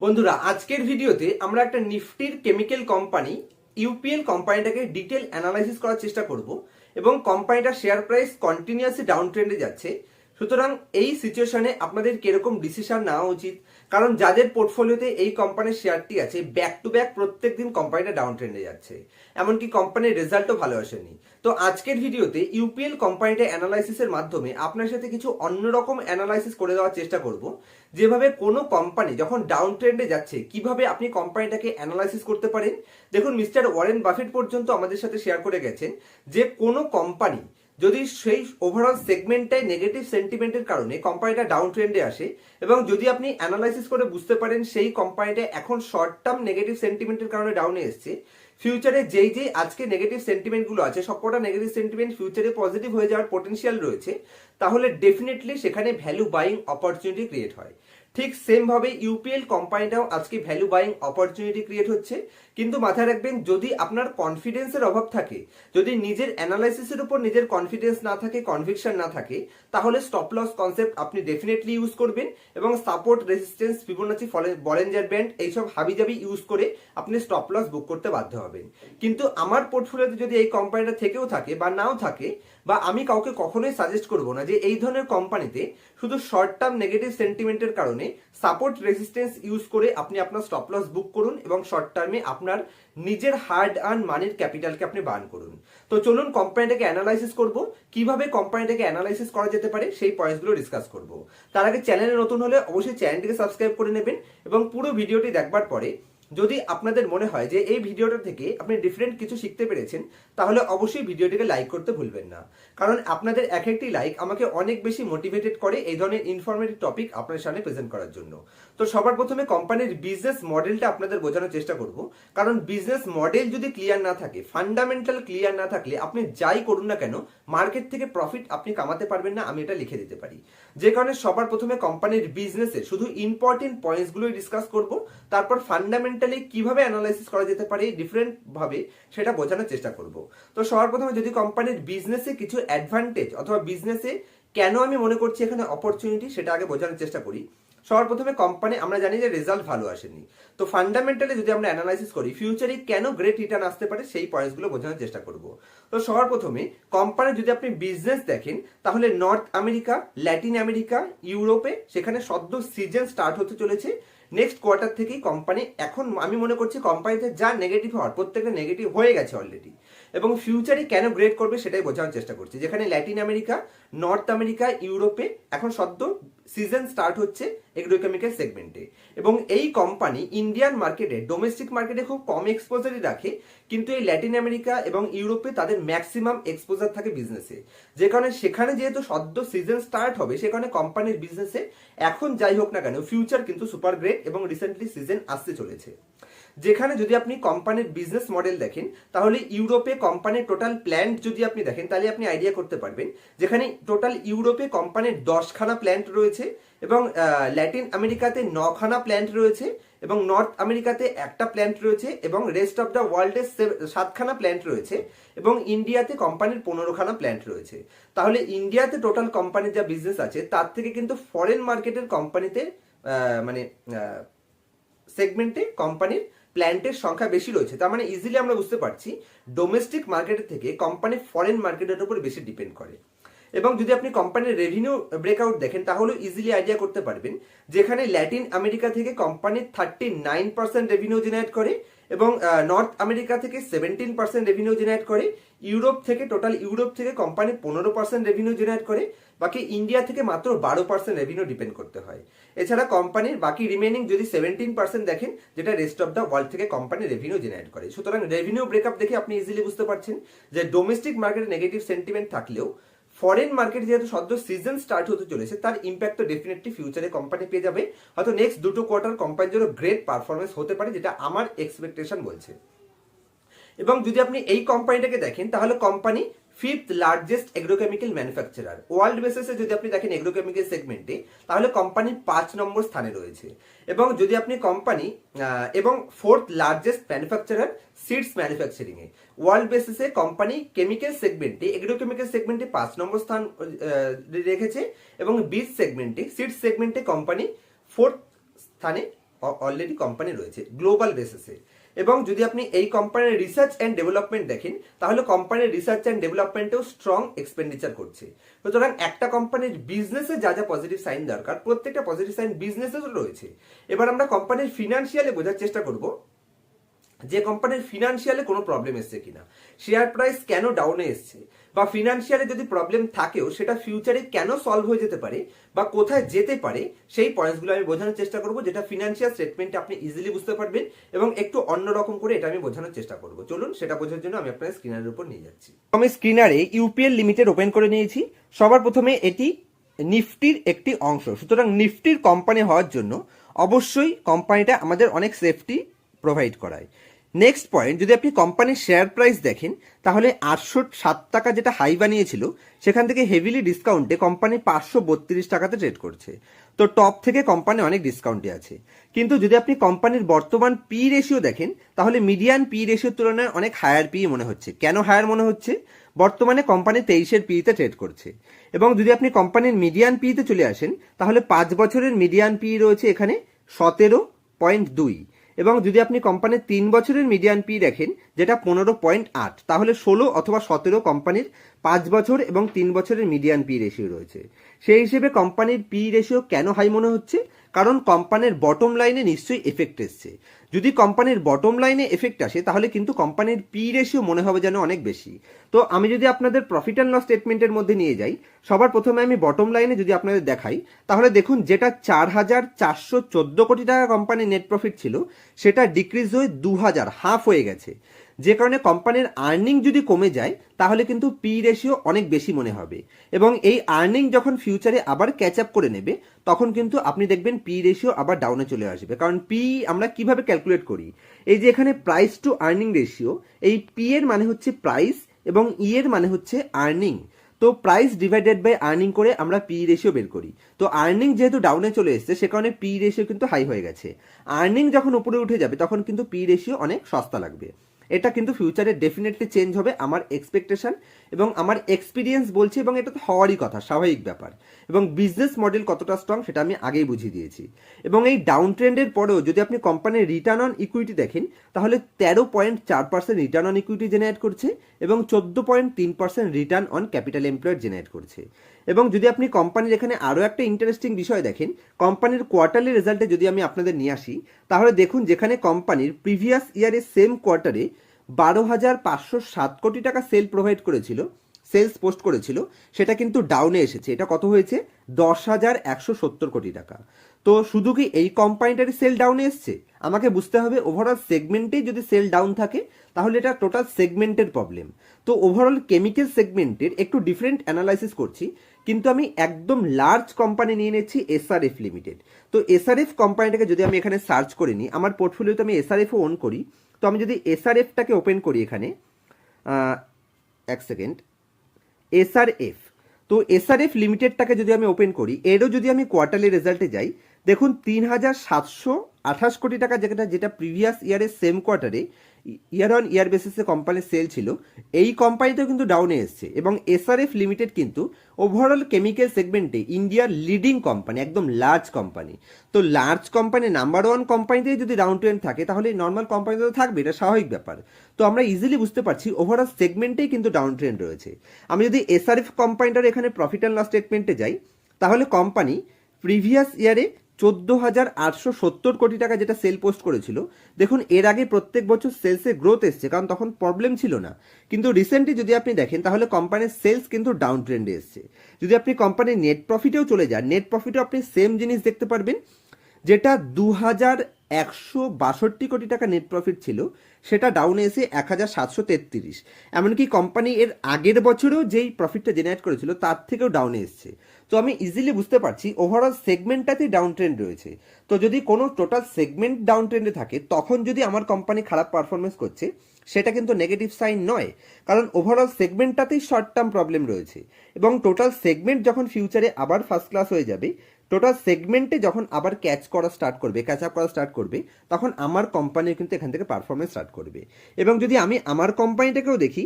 বন্ধুরা আজকের ভিডিওতে আমরা একটা নিফটির কেমিক্যাল কোম্পানি ইউপিএল কোম্পানিটাকে ডিটেল অ্যানালাইসিস করার চেষ্টা করব এবং কোম্পানিটার শেয়ার প্রাইস কন্টিনিউয়াসলি ডাউন ট্রেন্ডে যাচ্ছে। সুতরাং এই সিচুয়েশনে আপনাদের কিরকম ডিসিশন নেওয়া উচিত, কারণ যাদের পোর্টফোলিওতে এই কোম্পানির শেয়ারটি আছে ব্যাক টু ব্যাক প্রত্যেক দিন কোম্পানিটা ডাউন ট্রেন্ডে যাচ্ছে, এমনকি কোম্পানির রেজাল্টও ভালো আসেনি। তো আজকের ভিডিওতে ইউপিএল কোম্পানিটা অ্যানালাইসিসের মাধ্যমে আপনার সাথে কিছু অন্যরকম অ্যানালাইসিস করে দেওয়ার চেষ্টা করব, যেভাবে কোনো কোম্পানি যখন ডাউন ট্রেন্ডে যাচ্ছে কিভাবে আপনি কোম্পানিটাকে অ্যানালাইসিস করতে পারেন। দেখুন, মিস্টার ওয়ারেন বাফেট পর্যন্ত আমাদের সাথে শেয়ার করে গেছেন যে কোনো কোম্পানি যদি সেই ওভারঅল সেগমেন্টটাই নেগেটিভ সেন্টিমেন্টের কারণে কোম্পানিটা ডাউন ট্রেন্ডে আসে এবং যদি আপনি অ্যানালাইসিস করে বুঝতে পারেন সেই কোম্পানিটা এখন শর্ট টার্ম নেগেটিভ সেন্টিমেন্টের কারণে ডাউনে এসছে, ফিউচারে যেই যেই আজকে নেগেটিভ সেন্টিমেন্টগুলো আছে সবকটা নেগেটিভ সেন্টিমেন্ট ফিউচারে পজিটিভ হয়ে যাওয়ার পোটেনশিয়াল রয়েছে, তাহলে ডেফিনেটলি সেখানে ভ্যালু বাইং অপরচুনিটি ক্রিয়েট হয়। ঠিক সেম ভাবে ইউপিএল কোম্পানিটাও আজকে ভ্যালু বাইং অপরচুনিটি ক্রিয়েট হচ্ছে। কিন্তু মাথায় রাখবেন, যদি আপনার কনফিডেন্সের অভাব থাকে, যদি নিজের অ্যানালাইসিসের উপর নিজের কনফিডেন্স না থাকে, কনভিকশন না থাকে, তাহলে স্টপ লস কনসেপ্ট আপনি ডেফিনেটলি ইউজ করবেন এবং support, resistance, Fibonacci, Bollinger band এইসব হাবিজাবি ইউজ করে আপনি স্টপ লস বুক করতে বাধ্য হবেন। কিন্তু আমার পোর্টফোলিওতে যদি এই কোম্পানিটা থেকেও থাকে বা নাও থাকে, বা আমি কাউকে কখনোই সাজেস্ট করবো না যে এই ধরনের কোম্পানিতে শুধু শর্ট টার্ম নেগেটিভ সেন্টিমেন্টের কারণে সাপোর্ট রেজিস্ট্যান্স ইউজ করে আপনি আপনার স্টপ লস বুক করুন এবং শর্ট টার্মে আপনার নিজের হার্ড আর্ন মানির ক্যাপিটালকে আপনি বার্ন করুন। তো চলুন কোম্পানিটাকে অ্যানালাইসিস করব, কিভাবে কোম্পানিটাকে অ্যানালাইসিস করা যেতে পারে সেই পয়েন্টসগুলো ডিসকাস করব। তার আগে চ্যানেলে নতুন হলে অবশ্যই চ্যানেলটিকে সাবস্ক্রাইব করে নেবেন এবং পুরো ভিডিওটি দেখবার পরে যদি আপনাদের মনে হয় যে এই ভিডিওটা থেকে আপনি ডিফারেন্ট কিছু শিখতে পেরেছেন, তাহলে অবশ্যই ভিডিওটিকে লাইক করতে ভুলবেন না, কারণ আপনাদের এক একটি লাইক আমাকে অনেক বেশি মোটিভেটেড করে এই ধরনের ইনফরমেটিভ টপিক আপনার সামনে প্রেজেন্ট করার জন্য। তো সবার প্রথমে কোম্পানির বিজনেস মডেলটা আপনাদের বোঝানোর চেষ্টা করব, কারণ বিজনেস মডেল যদি ক্লিয়ার না থাকে, ফান্ডামেন্টাল ক্লিয়ার না থাকলে আপনি যাই করুন না কেন মার্কেট থেকে প্রফিট আপনি কামাতে পারবেন না, আমি এটা লিখে দিতে পারি। যে কারণে সবার প্রথমে কোম্পানির বিজনেসের শুধু ইম্পর্টেন্ট পয়েন্টসগুলোই ডিসকাস করব, তারপর ফান্ডামেন্টালি কিভাবে অ্যানালাইসিস করা যেতে পারে ডিফারেন্ট ভাবে সেটা বোঝানোর চেষ্টা করব। তো সবার প্রথমে যদি কোম্পানির বিজনেসে কিছু অ্যাডভান্টেজ অথবা বিজনেসে কেন আমি মনে করছি এখানে অপরচুনিটি সেটা আগে বোঝানোর চেষ্টা করি। সবার প্রথমে কোম্পানি আমরা জানি যে রেজাল্ট ভালো আসেনি, তো ফান্ডামেন্টালি যদি আমরা অ্যানালাইসিস করি ফিউচারে কেন গ্রেট রিটার্ন আসতে পারে সেই পয়েন্টসগুলো বোঝানোর চেষ্টা করব। তো সবার প্রথমে কোম্পানি যদি আপনি বিজনেস দেখেন, তাহলে নর্থ আমেরিকা, ল্যাটিন আমেরিকা, ইউরোপে সেখানে সদ্য সিজন স্টার্ট হতে চলেছে। নেক্সট কোয়ার্টার থেকেই কোম্পানি, এখন আমি মনে করছি কোম্পানিতে যা নেগেটিভ হওয়ার প্রত্যেকটা নেগেটিভ হয়ে গেছে অলরেডি, এবং ফিউচারে কেন গ্রেড করবে সেটাই বোঝানোর চেষ্টা করছি। যেখানে ল্যাটিন আমেরিকা, নর্থ আমেরিকা, ইউরোপে এখন সদ্য সিজন স্টার্ট হচ্ছে এগ্রোকেমিক্যাল সেগমেন্টে, এবং এই কোম্পানি ইন্ডিয়ান মার্কেটে, ডোমেস্টিক মার্কেটে খুব কম এক্সপোজারই রাখে, কিন্তু এই ল্যাটিন আমেরিকা এবং ইউরোপে তাদের ম্যাক্সিমাম এক্সপোজার থাকে বিজনেসে। যে কারণে সেখানে যেহেতু সদ্য সিজন স্টার্ট হবে, সেখানে কোম্পানির বিজনেসে এখন যাই হোক না কেন ফিউচার কিন্তু সুপার গ্রেট এবং রিসেন্টলি সিজন আসতে চলেছে। যেখানে যদি আপনি কোম্পানির বিজনেস মডেল দেখেন, তাহলে ইউরোপে কোম্পানির টোটাল প্ল্যান্ট যদি আপনি দেখেন, তাহলে আপনি আইডিয়া করতে পারবেন যেখানে টোটাল ইউরোপে কোম্পানির 10খানা প্ল্যান্ট রয়েছে, এবং ল্যাটিন আমেরিকাতে 9খানা প্ল্যান্ট রয়েছে, এবং নর্থ আমেরিকাতে একটা প্ল্যান্ট রয়েছে, এবং রেস্ট অফ দ্য ওয়ার্ল্ডে 7খানা প্ল্যান্ট রয়েছে, এবং ইন্ডিয়াতে কোম্পানির 15খানা প্ল্যান্ট রয়েছে। তাহলে ইন্ডিয়াতে টোটাল কোম্পানির যা বিজনেস আছে তার থেকে কিন্তু ফরেন মার্কেটের কোম্পানিতে মানে সেগমেন্টে কোম্পানির প্ল্যান্টের সংখ্যা বেশি রয়েছে। তার মানে ইজিলি আমরা বুঝতে পারছি ডোমেস্টিক মার্কেটের থেকে কোম্পানি ফরেন মার্কেটের উপর বেশি ডিপেন্ড করে। এবং যদি আপনি কোম্পানির রেভিনিউ ব্রেকআউট দেখেন, তাহলে ইজিলি আইডিয়া করতে পারবেন যেখানে ল্যাটিন আমেরিকা থেকে কোম্পানি 39% রেভিনিউ জেনারেট করে, এবং নর্থ আমেরিকা থেকে 17% রেভিনিউ জেনারেট করে, ইউরোপ থেকে টোটাল ইউরোপ থেকে কোম্পানি 15% রেভিনিউ জেনারেট করে, বাকি ইন্ডিয়া থেকে মাত্র 12% রেভিনিউ ডিপেন্ড করতে হয়। এছাড়া কোম্পানির বাকি রিমেনিং যদি 17% দেখেন, যেটা রেস্ট অফ দ্য ওয়ার্ল্ড থেকে কোম্পানি রেভিনিউ জেনারেট করে। সুতরাং রেভিনিউ ব্রেকআপ দেখে আপনি ইজিলি বুঝতে পারছেন যে ডোমেস্টিক মার্কেটে নেগেটিভ সেন্টিমেন্ট থাকলেও ফরেন মার্কেট যেহেতু সদ্য সিজন স্টার্ট হতে চলেছে, তার ইম্প্যাক্ট তো ডেফিনেটলি ফিউচারে কোম্পানি পেয়ে যাবে। হয়তো নেক্সট দুটো কোয়ার্টার কোম্পানির জন্য গ্রেট পারফরমেন্স হতে পারে, যেটা আমার এক্সপেকটেশন বলছে। এবং যদি আপনি এই কোম্পানিটাকে দেখেন, তাহলে company 5th largest agrochemical manufacturer world বেসিসে। যদি আপনি দেখেন এগ্রোকেমিক্যাল সেগমেন্টে, তাহলে কোম্পানি 5 নম্বর স্থানে রয়েছে। এবং যদি আপনি কোম্পানি এবং 4th largest manufacturer seeds manufacturing a world বেসিসে কোম্পানি কেমিক্যাল সেগমেন্টে, এগ্রোকেমিক্যাল সেগমেন্টে 5 নম্বর স্থান রেখেছে, এবং বীজ সেগমেন্টে, সিডস সেগমেন্টে কোম্পানি 4th স্থানে অলরেডি কোম্পানি রয়েছে গ্লোবাল বেসিসে। এবং যদি আপনি এই কোম্পানির রিসার্চ অ্যান্ড ডেভেলপমেন্ট দেখেন, তাহলে কোম্পানির রিসার্চ অ্যান্ড ডেভেলপমেন্টেও স্ট্রং এক্সপেন্ডিচার করছে। সুতরাং একটা কোম্পানির বিজনেসে যা যা পজিটিভ সাইন দরকার, প্রত্যেকটা পজিটিভ সাইন বিজনেসেও রয়েছে। এবার আমরা কোম্পানির ফিনান্সিয়ালে বোঝার চেষ্টা করব যে কোম্পানির ফিনান্সিয়ালে কোনো প্রবলেম এসছে কিনা, শেয়ার প্রাইস কেন ডাউনে এসছে, বা ফিনান্সিয়ালে যদি প্রবলেম থাকেও সেটা ফিউচারে কেন সলভ হয়ে যেতে পারে বা কোথায় যেতে পারে, সেই পয়েন্টসগুলো আমি বোঝানোর চেষ্টা করব, যেটা ফিনান্সিয়াল স্টেটমেন্টে আপনি ইজিলি বুঝতে পারবেন এবং একটু অন্যরকম করে এটা আমি বোঝানোর চেষ্টা করব। চলুন সেটা বোঝার জন্য আমি আপনার স্ক্রিনারের উপর নিয়ে যাচ্ছি। আমি স্ক্রিনারে ইউপিএল লিমিটেড ওপেন করে নিয়েছি। সবার প্রথমে এটি নিফটির একটি অংশ, সুতরাং নিফটির কোম্পানি হওয়ার জন্য অবশ্যই কোম্পানিটা আমাদের অনেক সেফটি প্রোভাইড করায়। নেক্সট পয়েন্ট, যদি আপনি কোম্পানির শেয়ার প্রাইস দেখেন, তাহলে 807 টাকা যেটা হাই বানিয়েছিল, সেখান থেকে হেভিলি ডিসকাউন্টে কোম্পানি 532 টাকাতে ট্রেড করছে। তো টপ থেকে কোম্পানি অনেক ডিসকাউন্টে আছে। কিন্তু যদি আপনি কোম্পানির বর্তমান পি রেশিও দেখেন, তাহলে মিডিয়ান পি রেশিওর তুলনায় অনেক হায়ার পি মনে হচ্ছে। কেন হায়ার মনে হচ্ছে? বর্তমানে কোম্পানি 23-এর পিতে ট্রেড করছে। এবং যদি আপনি কোম্পানির মিডিয়ান পিতে চলে আসেন, তাহলে 5 বছরের মিডিয়ান পি রয়েছে এখানে 17.2। এবং যদি আপনি কোম্পানির 3 বছরের মিডিয়ান পি দেখেন, যেটা 15.8, তাহলে 16 অথবা 17 কোম্পানির 5 বছর এবং 3 বছরের মিডিয়ান পি রেশিও রয়েছে। সেই হিসেবে কোম্পানির পি রেশিও কেন হাই মনে হচ্ছে? কারণ কোম্পানির বটম লাইনে নিশ্চয়ই এফেক্ট এসছে। যদি কোম্পানির বটম লাইনে এফেক্ট আসে, তাহলে কিন্তু কোম্পানির পি রেশিও মনে হবে যেন অনেক বেশি। তো আমি যদি আপনাদের প্রফিট অ্যান্ড লস স্টেটমেন্টের মধ্যে নিয়ে যাই, সবার প্রথমে আমি বটম লাইনে যদি আপনাদের দেখাই, তাহলে দেখুন যেটা 4,414 কোটি টাকা কোম্পানির নেট প্রফিট ছিল, সেটা ডিক্রিজ হয়ে 2,000 হাফ হয়ে গেছে। যে কারণে কোম্পানির আর্নিং যদি কমে যায়, তাহলে কিন্তু পি রেশিও অনেক বেশি মনে হবে। এবং এই আর্নিং যখন ফিউচারে আবার ক্যাচ আপ করে নেবে, তখন কিন্তু আপনি দেখবেন পি রেশিও আবার ডাউনে চলে আসবে। কারণ পি আমরা কিভাবে ক্যালকুলেট করি, এই যে এখানে প্রাইস টু আর্নিং রেশিও, এই পি এর মানে হচ্ছে প্রাইস এবং ই এর মানে হচ্ছে আর্নিং। তো প্রাইস ডিভাইডেড বাই আর্নিং করে আমরা পি রেশিও বের করি। তো আর্নিং যেহেতু ডাউনে চলে এসেছে, সে কারণে পি রেশিও কিন্তু হাই হয়ে গেছে। আর্নিং যখন উপরে উঠে যাবে, তখন কিন্তু পি রেশিও অনেক সস্তা লাগবে। এটা কিন্তু ফিউচারে ডেফিনেটলি চেঞ্জ হবে, আমার এক্সপেকটেশন এবং আমার এক্সপিরিয়েন্স বলছে, এবং এটা তো হওয়ারই কথা, স্বাভাবিক ব্যাপার। এবং বিজনেস মডেল কতটা স্ট্রং সেটা আমি আগেই বুঝিয়ে দিয়েছি। এবং এই ডাউন ট্রেন্ডের পরেও যদি আপনি কোম্পানির রিটার্ন অন ইকুইটি দেখেন, তাহলে 13.4% রিটার্ন অন ইকুইটি জেনারেট করছে এবং 14.3% return on capital employed generate করছে। এবং যদি আপনি কোম্পানির এখানে আরও একটা ইন্টারেস্টিং বিষয় দেখেন, কোম্পানির কোয়ার্টারলি রেজাল্টে যদি আমি আপনাদের নিয়ে আসি, তাহলে দেখুন যেখানে কোম্পানির প্রিভিয়াস ইয়ারের সেম কোয়ার্টারে 12,507 কোটি টাকা সেল প্রোভাইড করেছিল, সেলস পোস্ট করেছিল, সেটা কিন্তু ডাউনে এসেছে। এটা কত হয়েছে? 10,170 কোটি টাকা। তো শুধু কি এই কোম্পানিটারই সেল ডাউনে এসছে? আমাকে বুঝতে হবে ওভারঅল সেগমেন্টেই যদি সেল ডাউন থাকে, তাহলে এটা টোটাল সেগমেন্টের প্রবলেম। তো ওভারঅল কেমিক্যাল সেগমেন্টের একটু ডিফারেন্ট অ্যানালাইসিস করছি, কিন্তু আমি একদম লার্জ কোম্পানি নিয়ে নিচ্ছি এসআরএফ লিমিটেড। তো এসআরএফ কোম্পানিটাকে যদি আমি এখানে সার্চ করে নিই, আমার পোর্টফোলিওতে আমি এসআরএফও অন করি, তো আমি যদি এসআরএফটাকে ওপেন করি এখানে, এক সেকেন্ড, এসআরএফ, তো এসআরএফ লিমিটেডটাকে যদি আমি ওপেন করি, এরও যদি আমি কোয়ার্টারলি রেজাল্টে যাই, দেখুন 3,728 কোটি টাকা, যেটা প্রিভিয়াস ইয়ারের সেম কোয়ার্টারে ইয়ার অন ইয়ার বেসিসে কোম্পানির সেল ছিল, এই কোম্পানিতেও কিন্তু ডাউনে এসছে। এবং এসআরএফ লিমিটেড কিন্তু ওভারঅল কেমিক্যাল সেগমেন্টে ইন্ডিয়ার লিডিং কোম্পানি, একদম লার্জ কোম্পানি। তো লার্জ কোম্পানি নাম্বার 1 কোম্পানিতে যদি ডাউন ট্রেন্ড থাকে, তাহলে নর্মাল কোম্পানিতে তো থাকবে, এটা স্বাভাবিক ব্যাপার। তো আমরা ইজিলি বুঝতে পারছি ওভারঅল সেগমেন্টেই কিন্তু ডাউন ট্রেন্ড রয়েছে। আমি যদি এসআরএফ কোম্পানিটার এখানে প্রফিট অ্যান্ড লস স্টেটমেন্টে যাই, তাহলে কোম্পানি প্রিভিয়াস ইয়ারে 14,870 কোটি টাকা যেটা সেল পোস্ট করেছিল, দেখুন এর আগে প্রত্যেক বছর সেলসে গ্রোথ এসছে, কারণ তখন প্রবলেম ছিল না। কিন্তু রিসেন্টলি যদি আপনি দেখেন, তাহলে কোম্পানির সেলস কিন্তু ডাউন ট্রেন্ডে এসছে। যদি আপনি কোম্পানির নেট প্রফিটেও চলে যান, নেট প্রফিটেও আপনি সেম জিনিস দেখতে পারবেন, যেটা 2,162 কোটি টাকা নেট প্রফিট ছিল, সেটা ডাউনে এসে 1,733। এমনকি কোম্পানি এর আগের বছরেও যেই প্রফিটটা জেনারেট করেছিল, তার থেকেও ডাউনে এসছে। তো আমি ইজিলি বুঝতে পারছি ওভারঅল সেগমেন্টটাতেই ডাউন ট্রেন্ড রয়েছে। তো যদি কোনো টোটাল সেগমেন্ট ডাউন ট্রেন্ডে থাকে, তখন যদি আমার কোম্পানি খারাপ পারফরমেন্স করছে, সেটা কিন্তু নেগেটিভ সাইন নয়, কারণ ওভারঅল সেগমেন্টটাতেই শর্ট টার্ম প্রবলেম রয়েছে। এবং টোটাল সেগমেন্ট যখন ফিউচারে আবার ফার্স্ট ক্লাস হয়ে যাবে, টোটাল সেগমেন্টে যখন আবার ক্যাচ আপ করা স্টার্ট করবে, তখন আমার কোম্পানির কিন্তু এখান থেকে পারফরমেন্স স্টার্ট করবে। এবং যদি আমি আমার কোম্পানিটাকেও দেখি,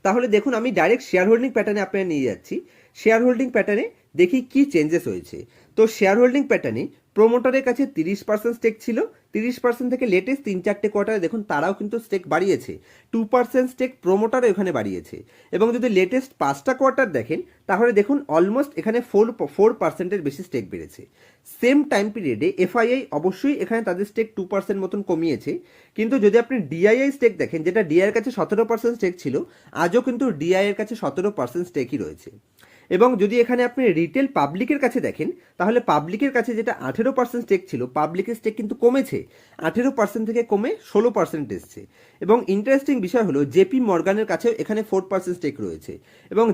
তাহলে দেখুন আমি ডাইরেক্ট শেয়ার হোল্ডিং প্যাটার্নে আপনারা নিয়ে যাচ্ছি। শেয়ার হোল্ডিং প্যাটার্নে দেখি কি চেঞ্জেস হয়েছে। তো শেয়ার হোল্ডিং প্যাটার্নে প্রোমোটারের কাছে 30% স্টেক ছিল, 30% থেকে লেটেস্ট 3-4টে কোয়ার্টারে দেখুন তারাও কিন্তু স্টেক বাড়িয়েছে, 2% স্টেক প্রোমোটারে ওখানে বাড়িয়েছে। এবং যদি লেটেস্ট 5টা কোয়ার্টার দেখেন তাহলে দেখুন অলমোস্ট এখানে 4% বেশি স্টেক বেড়েছে। সেম টাইম পিরিয়ডে এফআইআই অবশ্যই এখানে তাদের স্টেক 2% মতন কমিয়েছে, কিন্তু যদি আপনি ডিআইআই স্টেক দেখেন, যেটা ডিআইয়ের কাছে 17% স্টেক ছিল, আজও কিন্তু ডিআইয়ের কাছে 17% স্টেকই রয়েছে। এবং যদি এখানে আপনি রিটেল পাবলিকের কাছে দেখেন তাহলে পাবলিকের কাছে যেটা 18% স্টেক ছিল, পাবলিকের স্টেক কিন্তু কমেছে, 18% থেকে কমে 16% এসছে। এবং ইন্টারেস্টিং বিষয় হলো জেপি মর্গানের কাছেও এখানে 4% স্টেক রয়েছে। এবং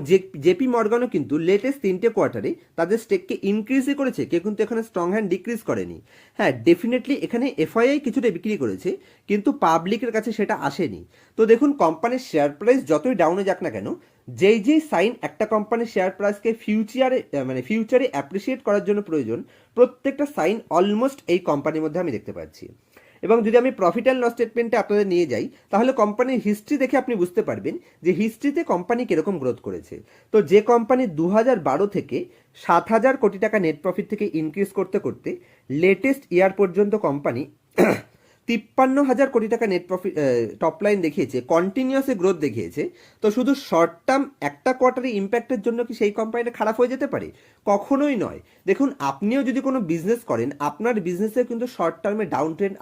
জেপি মর্গানও কিন্তু লেটেস্ট 3টে কোয়ার্টারে তাদের স্টেককে ইনক্রিজই করেছে, কেউ কিন্তু এখানে স্ট্রং হ্যান্ড ডিক্রিজ করেনি। হ্যাঁ, ডেফিনেটলি এখানে এফআইআই কিছুটা বিক্রি করেছে, কিন্তু পাবলিকের কাছে সেটা আসেনি। তো দেখুন কোম্পানির শেয়ার প্রাইস যতই ডাউনে যাক না কেন, যেই সাইন একটা কোম্পানির শেয়ার প্রাইসকে ফিউচারে অ্যাপ্রিসিয়েট করার জন্য প্রয়োজন, প্রত্যেকটা সাইন অলমোস্ট এই কোম্পানির মধ্যে আমি দেখতে পাচ্ছি। এবং যদি আমি প্রফিট অ্যান্ড লস স্টেটমেন্টে আপনাদের নিয়ে যাই তাহলে কোম্পানির হিস্ট্রি দেখে আপনি বুঝতে পারবেন যে হিস্ট্রিতে কোম্পানি কিরকম গ্রোথ করেছে। তো যে কোম্পানি 2012 থেকে 7,000 কোটি টাকা নেট প্রফিট থেকে ইনক্রিজ করতে করতে লেটেস্ট ইয়ার পর্যন্ত কোম্পানি 53,000 কোটি টাকা নেট প্রফিট টপ লাইন দেখিয়েছে, কন্টিনিউয়াসলি গ্রোথ দেখিয়েছে, তো শুধু শর্ট টার্ম একটা কোয়ার্টারে ইম্প্যাক্টের জন্য কি সেই কোম্পানিটা খারাপ হয়ে যেতে পারে? কখনোই নয়। দেখুন আপনিও যদি কোনো বিজনেস করেন, আপনার বিজনেসে কিন্তু শর্ট টার্মে ডাউন ট্রেন্ড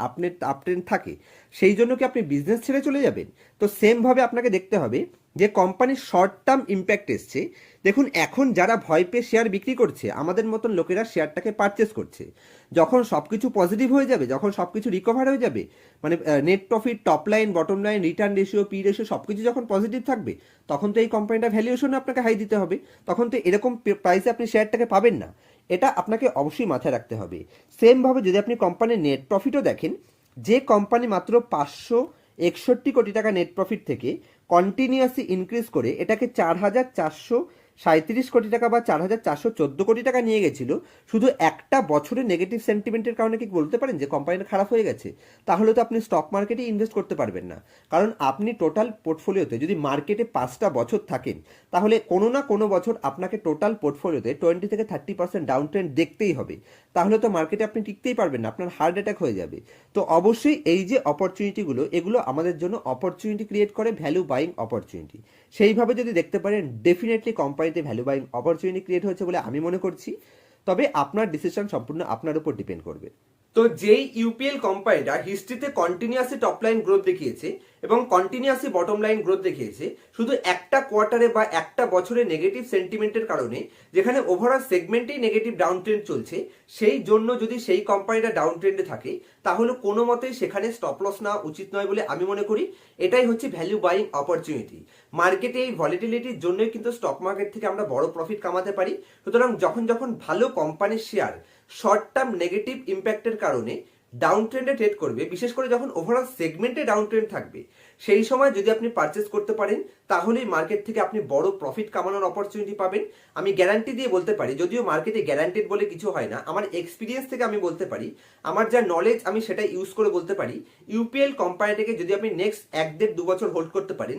আপ ট্রেন্ড থাকে, সেই জন্য কি আপনি বিজনেস ছেড়ে চলে যাবেন? তো সেমভাবে আপনাকে দেখতে হবে যে কোম্পানির শর্ট টার্ম ইম্প্যাক্ট এসছে। দেখুন এখন যারা ভয় পেয়ে শেয়ার বিক্রি করছে, আমাদের মতন লোকেরা শেয়ারটাকে পারচেস করছে। যখন সব কিছু পজিটিভ হয়ে যাবে, যখন সব কিছু রিকভার হয়ে যাবে, মানে net profit, top line, bottom line, return ratio, P ratio সব কিছু যখন পজিটিভ থাকবে, তখন তো এই কোম্পানিটা ভ্যালুয়েশনে আপনাকে হাই দিতে হবে, তখন তো এরকম প্রাইসে আপনি শেয়ারটাকে পাবেন না। এটা আপনাকে অবশ্যই মাথায় রাখতে হবে। সেমভাবে যদি আপনি কোম্পানির নেট প্রফিটও দেখেন, যে কোম্পানি মাত্র 561 কোটি টাকা নেট প্রফিট থেকে কন্টিনিউয়াসলি ইনক্রিজ করে এটাকে 4,437 কোটি টাকা বা 4,414 কোটি টাকা নিয়ে গেছিল, শুধু একটা বছরের নেগেটিভ সেন্টিমেন্টের কারণে কি বলতে পারেন যে কোম্পানিটা খারাপ হয়ে গেছে? তাহলে তো আপনি স্টক মার্কেটে ইনভেস্ট করতে পারবেন না। কারণ আপনি টোটাল পোর্টফোলিওতে যদি মার্কেটে 5টা বছর থাকেন, তাহলে কোনো না কোনো বছর আপনাকে টোটাল পোর্টফোলিওতে 20 থেকে 30% ডাউন ট্রেন্ড দেখতেই হবে। তাহলে তো মার্কেটে আপনি টিকতেই পারবেন না, আপনার হার্ট অ্যাটাক হয়ে যাবে। তো অবশ্যই এই যে অপরচুনিটিগুলো, এগুলো আমাদের জন্য অপরচুনিটি ক্রিয়েট করে, ভ্যালু বাইং অপরচুনিটি। সেইভাবে যদি দেখতে পারেন, ডেফিনেটলি কোম্পানিতে ভ্যালু বাইং অপরচুনিটি ক্রিয়েট হয়েছে বলে আমি মনে করছি। তবে আপনার ডিসিশন সম্পূর্ণ আপনার উপর ডিপেন্ড করবে। তো যেই ইউপিএল কোম্পানিটা হিস্ট্রিতে কন্টিনিউয়াসলি টপ লাইন গ্রোথ দেখিয়েছে এবং কন্টিনিউয়াসলি বটম লাইন গ্রোথ দেখিয়েছে, শুধু একটা কোয়ার্টারে বা একটা বছরে নেগেটিভ সেন্টিমেন্টের কারণে, যেখানে ওভারঅল সেগমেন্টেই নেগেটিভ ডাউন ট্রেন্ড চলছে, সেই জন্য যদি সেই কোম্পানিটা ডাউন ট্রেন্ডে থাকে, তাহলে কোনো মতেই সেখানে স্টপ লস নেওয়া উচিত নয় বলে আমি মনে করি। এটাই হচ্ছে ভ্যালু বাইং অপরচুনিটি। মার্কেটে এই ভলিটিলিটির জন্যই কিন্তু স্টক মার্কেট থেকে আমরা বড় প্রফিট কামাতে পারি। সুতরাং যখন ভালো কোম্পানির শেয়ার শর্ট টার্ম নেগেটিভ ইম্প্যাক্টের কারণে ডাউন ট্রেন্ডে ট্রেড করবে, বিশেষ করে যখন ওভারঅল সেগমেন্টে ডাউন ট্রেন্ড থাকবে, সেই সময় যদি আপনি পারচেস করতে পারেন, তাহলেই মার্কেট থেকে আপনি বড় প্রফিট কামানোর অপরচুনিটি পাবেন। আমি গ্যারান্টি দিয়ে বলতে পারি, যদিও মার্কেটে গ্যারান্টেড বলে কিছু হয় না, আমার এক্সপিরিয়েন্স থেকে আমি বলতে পারি, আমার যা নলেজ আমি সেটা ইউজ করে বলতে পারি, ইউপিএল কোম্পানিটাকে যদি আপনি নেক্সট 1-1.5-2 বছর হোল্ড করতে পারেন,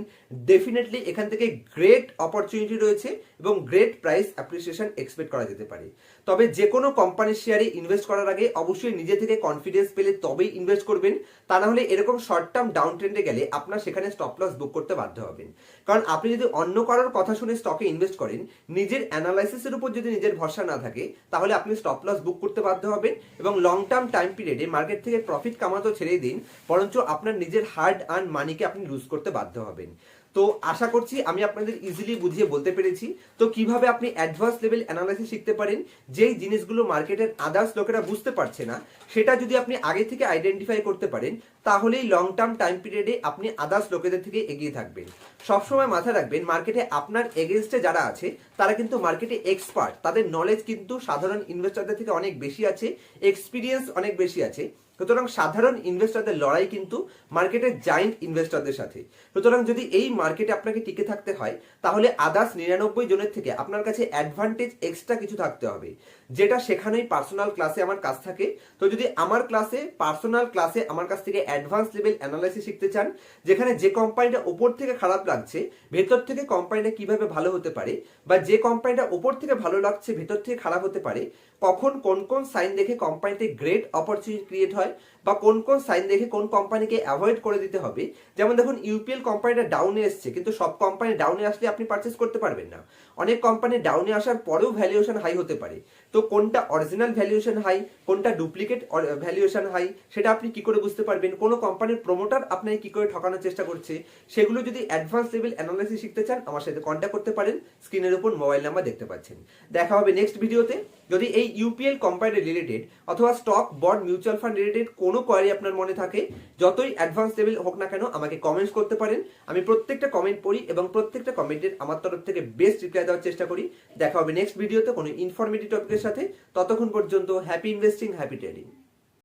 ডেফিনেটলি এখান থেকে গ্রেট অপরচুনিটি রয়েছে এবং গ্রেট প্রাইস অ্যাপ্রিসিয়েশন এক্সপেক্ট করা যেতে পারে। তবে যে কোনো কোম্পানির শেয়ারে ইনভেস্ট করার আগে অবশ্যই নিজে থেকে কনফিডেন্স পেলে তবেই ইনভেস্ট করবেন। তা না হলে এরকম শর্ট টার্ম ডাউন ট্রেন্ডে গেলে আপনার সেখানে স্টপ লস বুক করতে বাধ্য হবেন। কারণ আপনি যদি অন্য কারোর কথা শুনে স্টকে ইনভেস্ট করেন, নিজের অ্যানালাইসিসের উপর যদি নিজের ভরসা না থাকে, তাহলে আপনি স্টপ লস বুক করতে বাধ্য হবেন এবং লং টার্ম টাইম পিরিয়ডে মার্কেট থেকে প্রফিট কামাতে ছেড়ে দিন, বরঞ্চ আপনার নিজের হার্ড আর্ন মানিকে আপনি লুজ করতে বাধ্য হবেন। তো আশা করছি আমি আপনাদের ইজিলি বুঝিয়ে বলতে পেরেছি। তো কিভাবে আপনি অ্যাডভান্স লেভেল অ্যানালাইসিস শিখতে পারেন, যেই জিনিসগুলো মার্কেটের আদার্স লোকেরা বুঝতে পারছে না, সেটা যদি আপনি আগে থেকে আইডেন্টিফাই করতে পারেন, তাহলেই লং টার্ম টাইম পিরিয়ডে আপনি আদার্স লোকেদের থেকে এগিয়ে থাকবেন। সবসময় মাথায় রাখবেন, মার্কেটে আপনার এগেনস্টে যারা আছে তারা কিন্তু মার্কেটে এক্সপার্ট, তাদের নলেজ কিন্তু সাধারণ ইনভেস্টরদের থেকে অনেক বেশি আছে, এক্সপিরিয়েন্স অনেক বেশি আছে। সুতরাং সাধারণ ইনভেস্টরদের লড়াই কিন্তু মার্কেটের জায়েন্ট ইনভেস্টরদের সাথে। সুতরাং যদি এই মার্কেটে আপনাকে টিকে থাকতে হয়, তাহলে আদার্স 99 জনের থেকে আপনার কাছে অ্যাডভান্টেজ এক্সট্রা কিছু থাকতে হবে, যেটা সেখানেই পার্সোনাল ক্লাসে আমার কাছ থাকে। তো যদি আমার ক্লাসে, পার্সোনাল ক্লাসে আমার কাছ থেকে অ্যাডভান্স লেভেল অ্যানালাইসিস শিখতে চান, যেখানে যে কোম্পানিটা ওপর থেকে খারাপ লাগছে, ভেতর থেকে কোম্পানিটা কিভাবে ভালো হতে পারে, বা যে কোম্পানিটা ওপর থেকে ভালো লাগছে ভেতর থেকে খারাপ হতে পারে, কখন কোন কোন সাইন দেখে কোম্পানিতে গ্রেট অপরচুনিটি ক্রিয়েট হয় বা কোন কোন সাইন দেখে কোন কোম্পানিকে অ্যাভয়েড করে দিতে হবে। যেমন দেখুন ইউপিএল কোম্পানিটা ডাউনে এসছে, কিন্তু সব কোম্পানি ডাউনে আসলে আপনি পারচেস করতে পারবেন না। অনেক কোম্পানি ডাউনে আসার পরেও ভ্যালুয়েশন হাই হতে পারে। তো কোনটা অরিজিনাল ভ্যালুয়েশন হাই, কোনটা ডুপ্লিকেট ভ্যালুয়েশন হাই, সেটা আপনি কি করে বুঝতে পারবেন? কোনো কোম্পানির প্রমোটার আপনাকে কি করে ঠকানোর চেষ্টা করছে, সেগুলো যদি অ্যাডভান্স লেভেল অ্যানালাইসিস শিখতে চান আমার সাথে কন্ট্যাক্ট করতে পারেন। স্ক্রিনের উপর মোবাইল নাম্বার দেখতে পাচ্ছেন। দেখা হবে নেক্সট ভিডিওতে। যদি এই ইউপিএল কোম্পানি রিলেটেড অথবা stock bond mutual fund related কোনো কোয়ারি আপনার মনে থাকে, যতই অ্যাডভান্স লেভেল হোক না কেন আমাকে কমেন্টস করতে পারেন। আমি প্রত্যেকটা কমেন্ট পড়ি এবং প্রত্যেকটা কমেন্টের আমার তরফ থেকে বেস্ট রিপ্লাই দেওয়ার চেষ্টা করি। দেখা হবে নেক্সট ভিডিওতে কোনো ইনফরমেটিভ টপিকের সাথে। ততক্ষণ পর্যন্ত হ্যাপি ইনভেস্টিং, হ্যাপি ট্রেডিং।